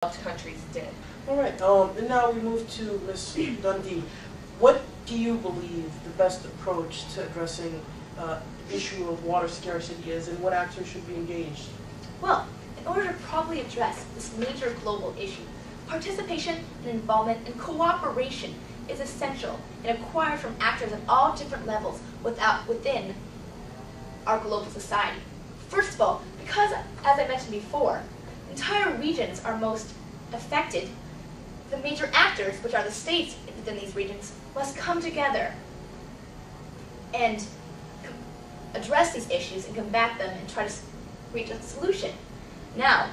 countries did. All right, and now we move to Ms. Dundee. What do you believe the best approach to addressing the issue of water scarcity is, and what actors should be engaged? Well, in order to properly address this major global issue, participation and involvement and cooperation is essential and acquired from actors at all different levels within our global society. First of all, because, as I mentioned before, entire regions are most affected, the major actors, which are the states within these regions, must come together and address these issues and combat them and try to reach a solution. Now,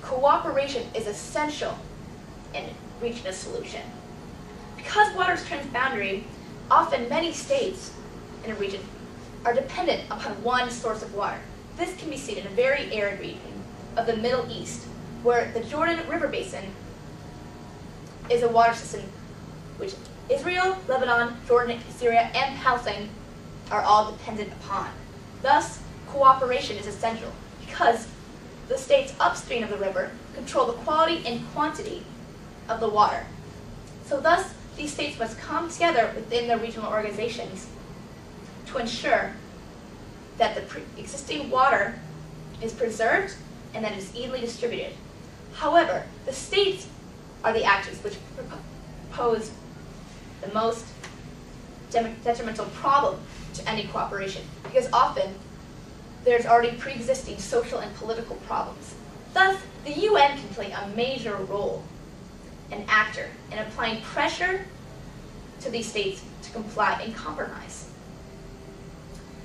cooperation is essential in reaching a solution. Because water is transboundary, often many states in a region are dependent upon one source of water. This can be seen in a very arid region of the Middle East, where the Jordan River Basin is a water system which Israel, Lebanon, Jordan, Syria, and Palestine are all dependent upon. Thus, cooperation is essential because the states upstream of the river control the quality and quantity of the water. So thus, these states must come together within their regional organizations to ensure that the existing water is preserved and that it is evenly distributed. However, the states are the actors which pose the most detrimental problem to any cooperation, because often there's already pre-existing social and political problems. Thus, the UN can play a major role, an actor, in applying pressure to these states to comply and compromise.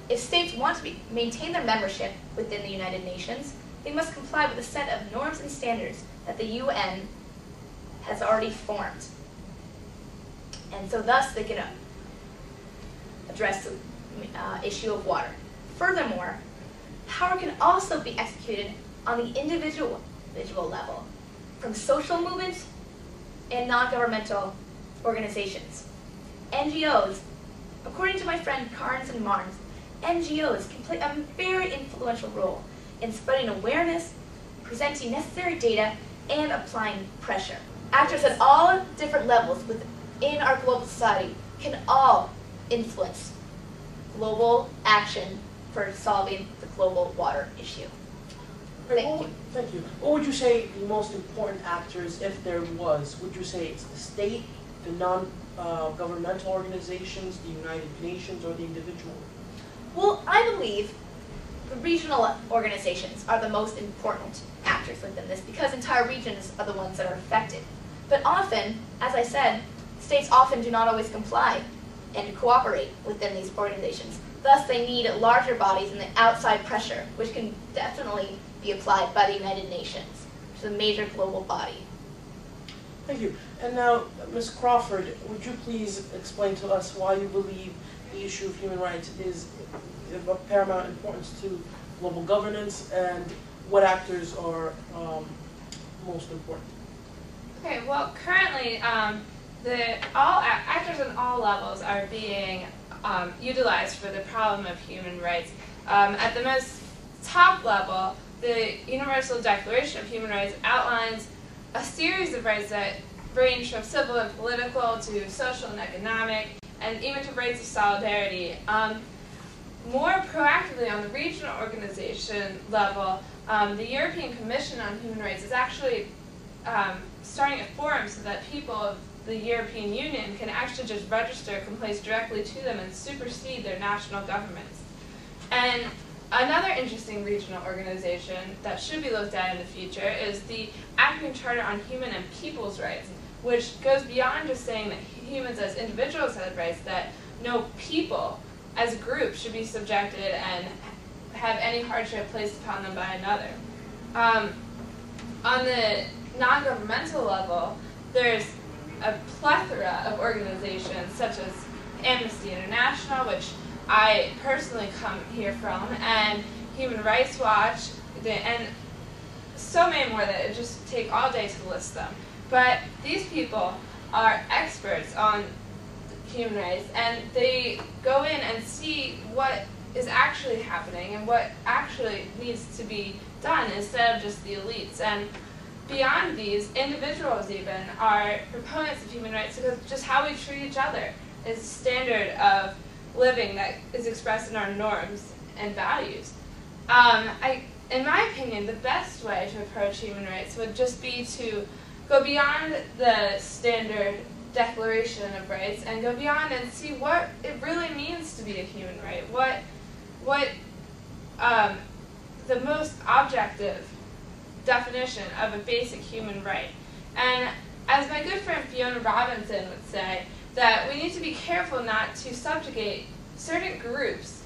If states want to maintain their membership within the United Nations, they must comply with a set of norms and standards that the UN has already formed. And so thus they can address the issue of water. Furthermore, power can also be executed on the individual level, from social movements and non-governmental organizations. NGOs, according to my friend Carnes and Marnes, NGOs can play a very influential role in spreading awareness, presenting necessary data, and applying pressure. Actors at all different levels within our global society can all influence global action for solving the global water issue. Thank you. Thank you. What would you say the most important actors, if there was? Would you say it's the state, the non-governmental organizations, the United Nations, or the individual? Well, I believe the regional organizations are the most important actors within this because entire regions are the ones that are affected. But often, as I said, states often do not always comply and cooperate within these organizations. Thus, they need larger bodies and the outside pressure, which can definitely be applied by the United Nations, which is a major global body. Thank you. And now, Ms. Crawford, would you please explain to us why you believe the issue of human rights is of paramount importance to global governance, and what actors are most important? Okay, well, currently, all actors on all levels are being utilized for the problem of human rights. At the most top level, the Universal Declaration of Human Rights outlines a series of rights that range from civil and political to social and economic, and even to rights of solidarity. More proactively on the regional organization level, the European Commission on Human Rights is actually starting a forum so that people of the European Union can actually just register complaints directly to them and supersede their national governments. And another interesting regional organization that should be looked at in the future is the African Charter on Human and People's Rights, which goes beyond just saying that humans as individuals have rights, that no people as a group should be subjected and have any hardship placed upon them by another. On the non-governmental level, there's a plethora of organizations such as Amnesty International, which I personally come here from, and Human Rights Watch, and so many more that it just take all day to list them. But these people are experts on human rights, and they go in and see what is actually happening and what actually needs to be done instead of just the elites. And beyond these, individuals even are proponents of human rights because just how we treat each other is a standard of living that is expressed in our norms and values. In my opinion, the best way to approach human rights would just be to go beyond the standard declaration of rights and go beyond and see what it really means to be a human right. What the most objective definition of a basic human right. And as my good friend Fiona Robinson would say, that we need to be careful not to subjugate certain groups,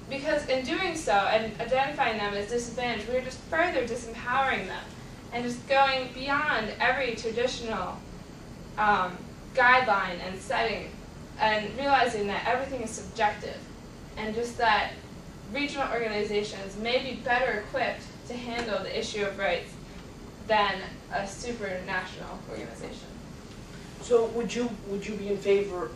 because in doing so and identifying them as disadvantaged, we're just further disempowering them and just going beyond every traditional guideline and setting, and realizing that everything is subjective, and just that regional organizations may be better equipped to handle the issue of rights than a supranational organization. So would you be in favor